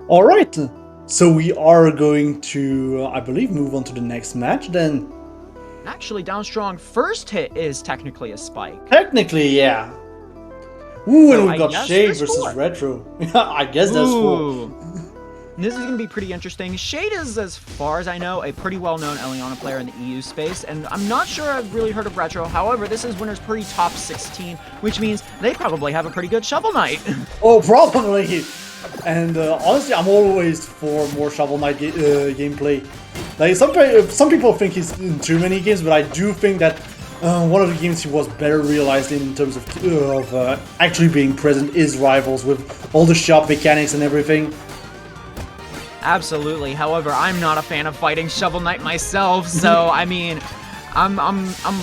Alright, so we are going to, I believe, move on to the next match then. Actually, down strong first hit is technically a spike. Technically, yeah. Ooh, So and we've I got guess Shayd there's versus four. Retro. I guess that's four. Ooh. This is going to be pretty interesting. Shayd is, as far as I know, a pretty well-known Eliana player in the EU space, and I'm not sure I've really heard of Retro. However, this is Winners Pretty Top 16, which means they probably have a pretty good Shovel Knight. Oh, probably. And honestly, I'm always for more Shovel Knight gameplay. Like some people think he's in too many games, but I do think that one of the games he was better realized in terms of actually being present is Rivals with all the shop mechanics and everything. Absolutely. However, I'm not a fan of fighting Shovel Knight myself, so I mean, I'm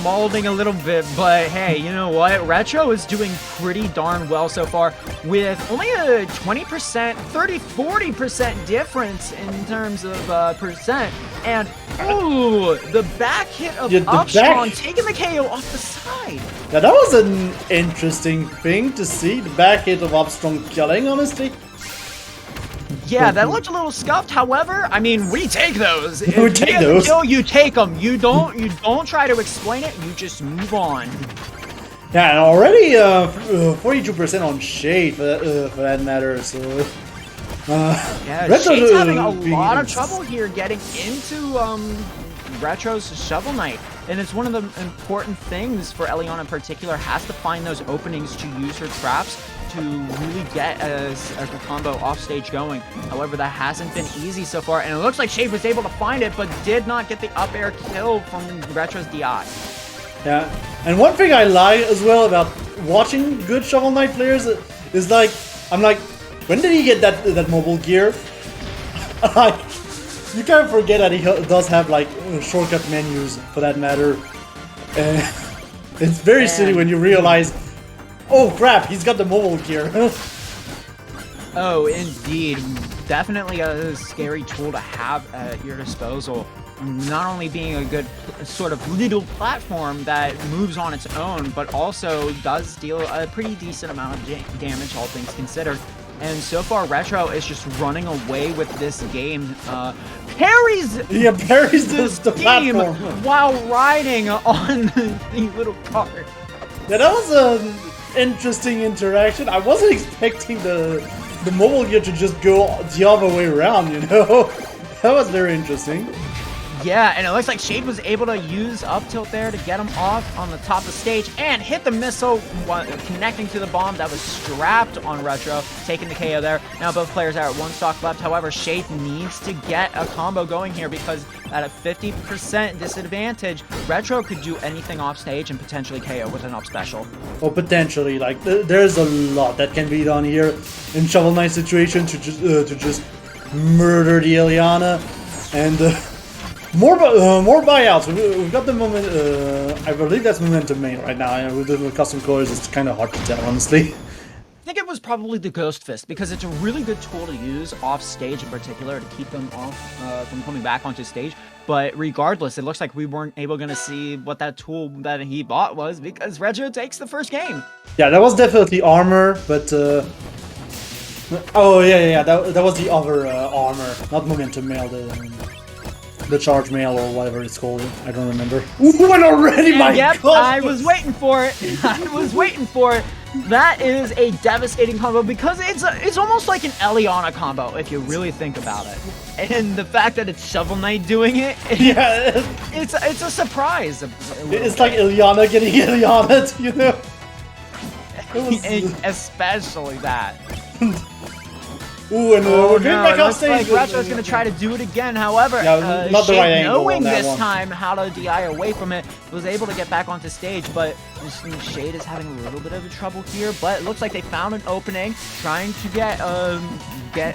molding a little bit, but hey, you know what? Retro is doing pretty darn well so far with only a 20%, 30-40% difference in terms of percent. And ooh, the back hit of Upstrong taking the KO off the side. Yeah, that was an interesting thing to see. The back hit of Upstrong killing, honestly. Yeah, that looked a little scuffed. However, I mean, we take those. If we take those. Kill, you take them. You don't try to explain it. You just move on. Yeah, and already 42% on Shayd for that matter. So yeah, Shayd's having a lot of trouble here getting into Retro's Shovel Knight. And it's one of the important things for Eliana in particular, has to find those openings to use her traps to really get a combo off stage going. However, that hasn't been easy so far, and it looks like Shayd was able to find it, but did not get the up air kill from Retro's DI. Yeah, and one thing I like as well about watching good Shovel Knight players is like, I'm like, when did he get that mobile gear? Like, you can't forget that he does have like shortcut menus for that matter. It's very silly when you realize, oh crap, he's got the mobile gear. Oh, indeed. Definitely a scary tool to have at your disposal. Not only being a good sort of little platform that moves on its own, but also does deal a pretty decent amount of damage, all things considered. And so far, Retro is just running away with this game. Parries the platform while riding on the little cart. Yeah, that was an interesting interaction. I wasn't expecting the mobile gear to just go the other way around, you know? That was very interesting. Yeah, and it looks like Shayd was able to use up tilt there to get him off on the top of the stage and hit the missile connecting to the bomb that was strapped on Retro, taking the KO there. Now both players are at one stock left. However, Shayd needs to get a combo going here because at a 50% disadvantage, Retro could do anything off stage and potentially KO with an up special. Well, potentially, like there's a lot that can be done here in Shovel Knight situation to just murder the Eliana and. More buyouts. We've got the moment. I believe that's momentum main right now. With the custom colors, it's kind of hard to tell, honestly. I think it was probably the Ghost Fist because it's a really good tool to use off stage in particular to keep them off from coming back onto stage. But regardless, it looks like we weren't able to see what that tool that he bought was because Retro takes the first game. Yeah, that was definitely armor, but oh yeah, that was the other armor, not momentum mail. The charge mail or whatever it's called. I don't remember. Ooh, and already, my God! I was waiting for it. I was waiting for it. That is a devastating combo because it's almost like an Eliana combo if you really think about it. And the fact that it's Shovel Knight doing it, yeah, it's a surprise. It's like Eliana getting Eliana, you know. Especially that. Ooh, and we're getting back on stage. Like Retro's going to try to do it again. However, not the right angle knowing this one. time how to DI away from it, was able to get back onto stage. But Shayd is having a little bit of trouble here. But it looks like they found an opening, trying to get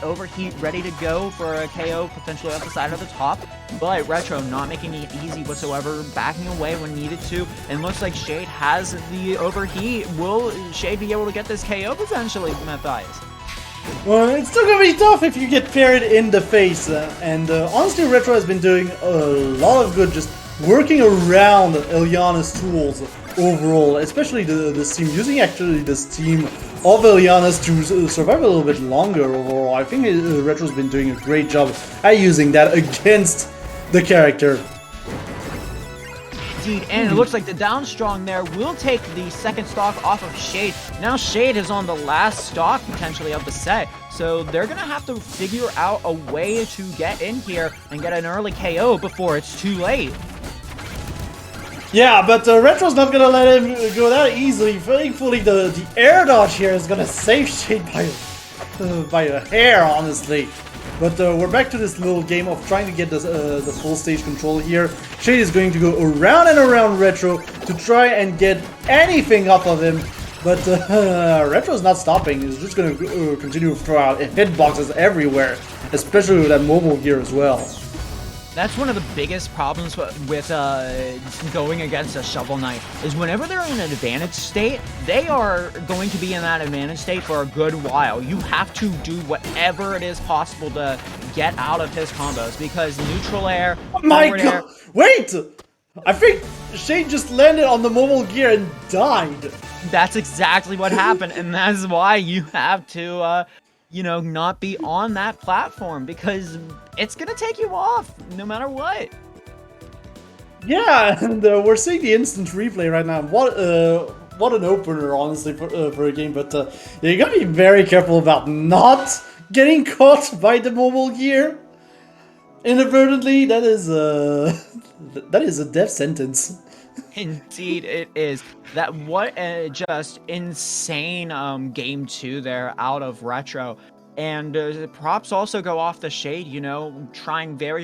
overheat ready to go for a KO potentially off the side of the top. But Retro not making it easy whatsoever, backing away when needed to. And looks like Shayd has the overheat. Will Shayd be able to get this KO potentially, Matthias? Well, it's still gonna be tough if you get parried in the face, and honestly, Retro has been doing a lot of good just working around Eliana's tools overall, especially the steam, using actually the steam of Elianas to survive a little bit longer overall. I think Retro's been doing a great job at using that against the character. Indeed, and it looks like the down strong there will take the second stock off of Shayd. Now Shayd is on the last stock potentially of the set, so they're gonna have to figure out a way to get in here and get an early KO before it's too late. Yeah, but Retro's not gonna let him go that easily. Thankfully, the air dodge here is gonna save Shayd by a hair, honestly. But we're back to this little game of trying to get the full stage control here. Shayd is going to go around and around Retro to try and get anything off of him. But Retro's not stopping. He's just going to continue to throw out hitboxes everywhere, especially with that mobile gear as well. That's one of the biggest problems with going against a Shovel Knight, is whenever they're in an advantage state, they are going to be in that advantage state for a good while. You have to do whatever it is possible to get out of his combos, because neutral air, My forward god! air, Wait! I think Shayd just landed on the mobile gear and died. that's exactly what happened, and that's why you have to you know, not be on that platform, because it's gonna take you off no matter what. Yeah, and we're seeing the instant replay right now. What an opener, honestly, for a game. But you gotta be very careful about not getting caught by the mobile gear inadvertently. That is a death sentence. Indeed, it is. That what just insane game 2 there out of Retro. And props also go off the Shayd, you know, trying very